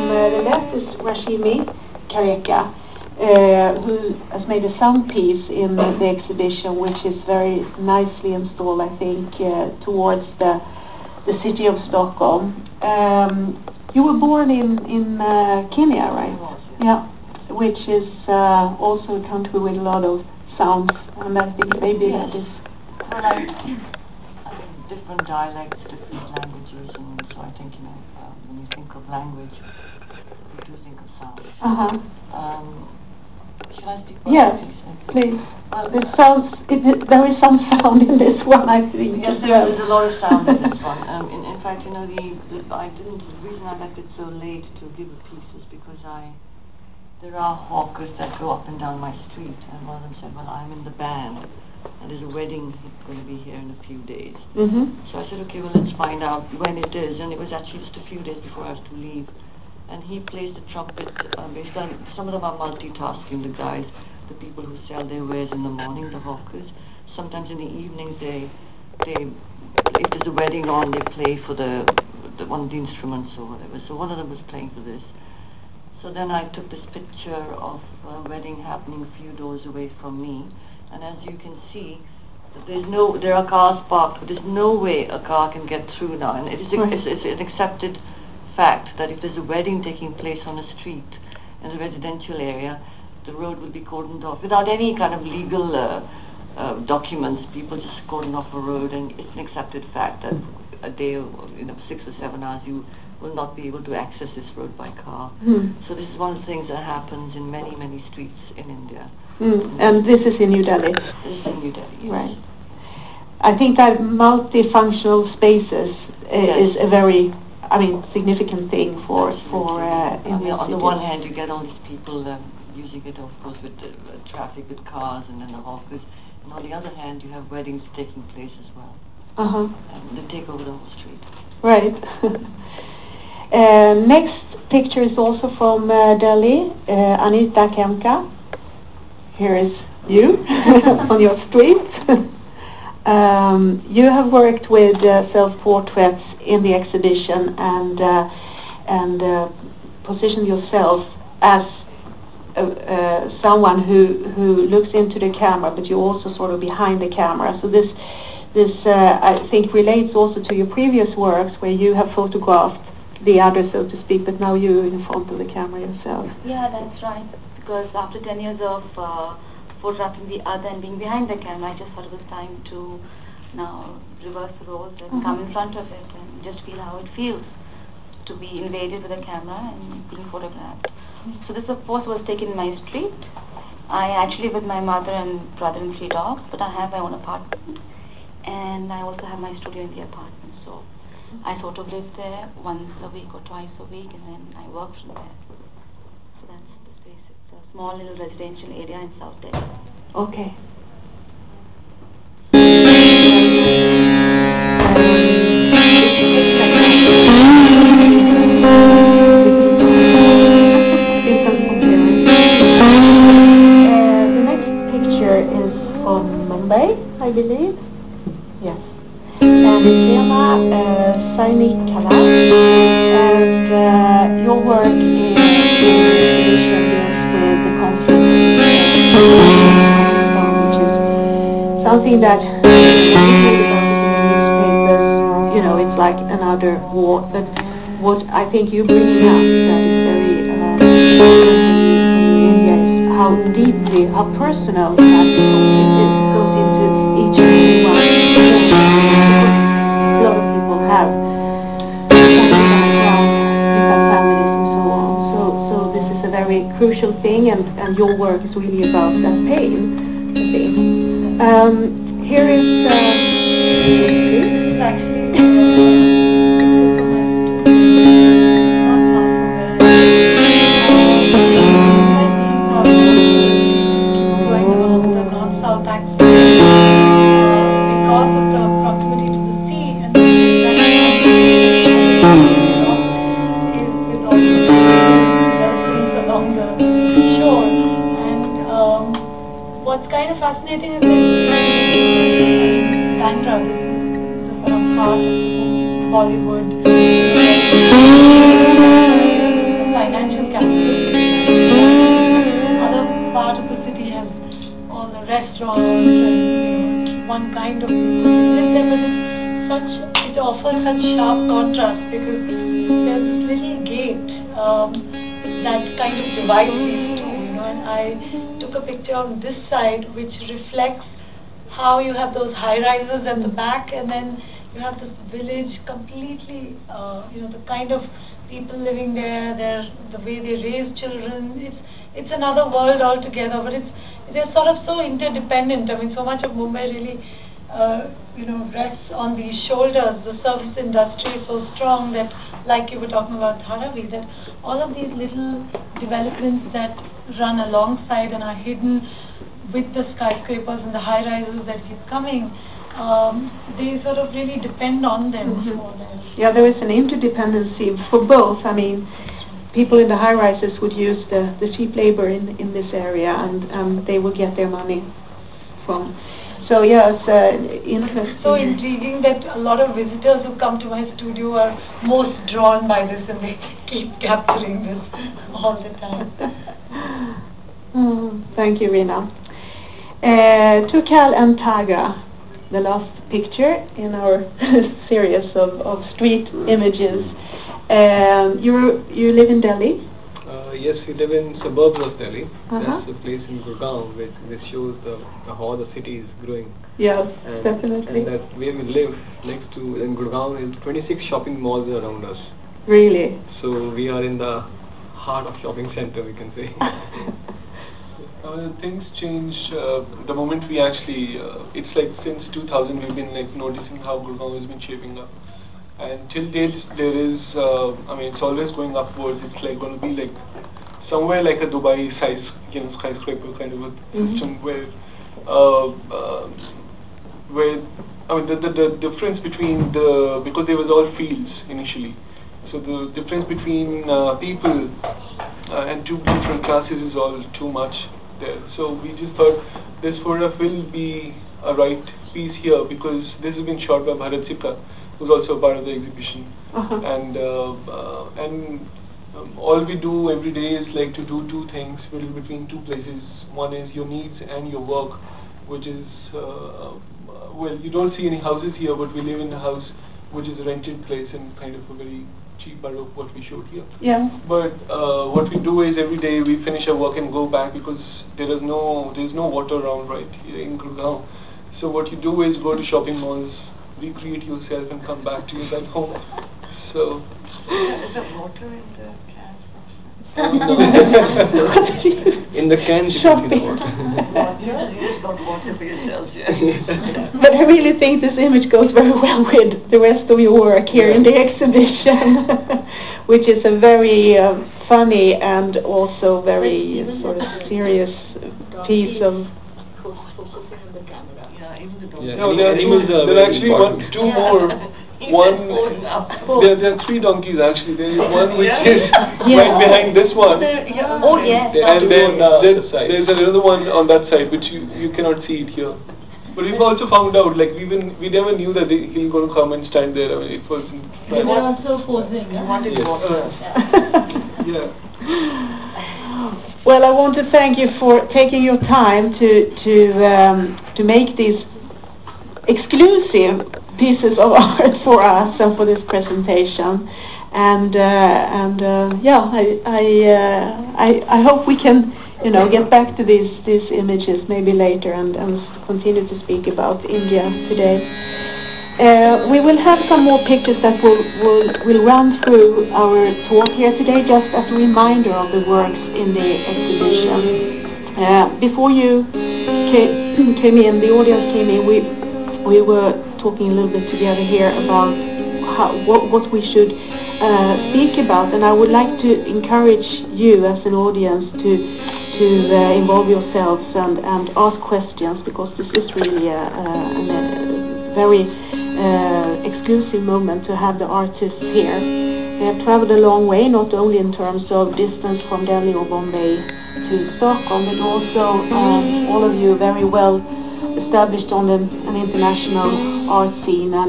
from the left is Rashimi Kareka, who has made a sound piece in the exhibition, which is very nicely installed, I think, towards the city of Stockholm. You were born in Kenya, right? Yeah, which is also a country with a lot of sounds, and I think maybe that is... Well, I mean, different dialects, different languages, and so I think, when you think of language, you do think of sound. Should I speak? Yes, please. There is some sound in this one, I think. Yes, there's a lot of sound in this one. In fact, the reason I left it so late to give a piece is because there are hawkers that go up and down my street, and one of them said, well, I'm in the band, and there's a wedding going to be here in a few days. So I said, okay, well, let's find out when it is, and it was actually just a few days before I was to leave. And he plays the trumpet, based on, some of them are multitasking, the guys, the people who sell their wares in the morning, the hawkers. Sometimes in the evenings, if there's a wedding on, they play for one of the instruments or whatever. So one of them was playing for this. So then I took this picture of a wedding happening a few doors away from me, and as you can see, there are cars parked, but there's no way a car can get through now, and it's an accepted fact that if there's a wedding taking place on a street in a residential area, the road would be cordoned off without any kind of legal documents. People just cordon off a road, and it's an accepted fact that a day, 6 or 7 hours, you will not be able to access this road by car. So this is one of the things that happens in many, many streets in India. And this is in New Delhi? This is in New Delhi, yes. Right. I think that multifunctional spaces is a very, significant thing for Indian on the one hand, you get all these people using it, of course, with the traffic, with cars, and then the hawkers. And on the other hand, you have weddings taking place as well. And they take over the whole street. Right. Next picture is also from Delhi, Anita Kemka. Here is you on your street. You have worked with self-portraits in the exhibition and positioned yourself as someone who looks into the camera, but you're also sort of behind the camera. So this I think relates also to your previous works where you have photographed the other, so to speak, but now you're in front of the camera yourself. Yeah, that's right. Because after 10 years of photographing the other and being behind the camera, I just thought it was time to now reverse the roles and come in front of it and just feel how it feels to be invaded with a camera and being photographed. So this, of course, was taken in my street. I actually live with my mother and brother and 3 dogs, but I have my own apartment. And I also have my studio in the apartment. So I sort of live there once a week or twice a week, and then I work from there. So that's the space. It's a small little residential area in South Delhi. Okay. The next picture is from Mumbai, I believe. Yes. And it's Lena Sainikala, and your work in the exhibition deals with the conflict in Pakistan, which is something that when you read about it in the newspapers, it's like another war. But what I think you're bringing up that is very important when you're in India is how deeply, how personal that conflict is. It goes into each and every one. Because a lot of people have family background, people have families and so on. So this is a very crucial thing, and your work is really about that pain, I think. Here is this is actually what's kind of fascinating is that Sandra is the sort of heart of Bollywood. The but it offers such sharp contrast because there's this little gate that kind of divides these two, and I took a picture on this side which reflects how you have those high-rises at the back, and then you have this village completely, the kind of people living there, the way they raise children. It's another world altogether, but they're sort of so interdependent. I mean, so much of Mumbai really, rests on these shoulders. The service industry is so strong that, like you were talking about Dharavi, that all of these little developments that run alongside and are hidden with the skyscrapers and the high-rises that keep coming, they sort of really depend on them for their... Yeah, there is an interdependency for both. I mean, people in the high-rises would use the cheap labor in this area, and they would get their money from. So yeah, it's interesting. So intriguing that a lot of visitors who come to my studio are most drawn by this, and they keep capturing this all the time. Thank you, Rina. Tukal and Taga, the last picture in our series of street images. You live in Delhi? Yes, we live in suburbs of Delhi. That's the place in Gurgaon which shows how the city is growing. Yes, definitely. And that where we live next to in Gurgaon is 26 shopping malls around us. Really? So we are in the heart of shopping center, we can say. Things change the moment we actually, it's like since 2000 we've been like noticing how Gurgaon has been shaping up. And till date there is, it's always going upwards. It's like going to be like somewhere like a Dubai size, skyscraper kind of a system where the difference between because there was all fields initially. So the difference between people and two different classes is all too much there. So we just thought this photograph will be a right piece here because this has been shot by Bharat Sikka, who's also a part of the exhibition. And all we do every day is like to do two things between two places. One is your needs and your work, which is, you don't see any houses here, but we live in a house which is a rented place and kind of a very cheap part of what we showed here. Yeah. But what we do is every day we finish our work and go back because there's no water around right here in Gurgaon. So what you do is go to shopping malls, recreate yourself and come back to your back home. So Is there water in the can? in the can shopping. Water? It's not water for yourself, But I really think this image goes very well with the rest of your work here in the exhibition, which is a very funny and also very sort of serious piece of... No, there are actually two more. There are three donkeys actually. There is one which is right behind this one. Oh yes. And then there's another one on that side which you cannot see it here. But we've also found out, like we never knew that he's going to come and stand there. I mean, it was... They were also posing. You wanted water. Yeah. Well, I want to thank you for taking your time to make these exclusive pieces of art for us and for this presentation. And I hope we can get back to these images maybe later and continue to speak about India today. We will have some more pictures that will run through our talk here today, just as a reminder of the works in the exhibition. Before you came in, the audience came in, we were talking a little bit together here about what we should speak about, and I would like to encourage you as an audience to involve yourselves and ask questions, because this is really a very exclusive moment to have the artists here. They have traveled a long way, not only in terms of distance from Delhi or Bombay to Stockholm, but also all of you very well established on an international art scene. And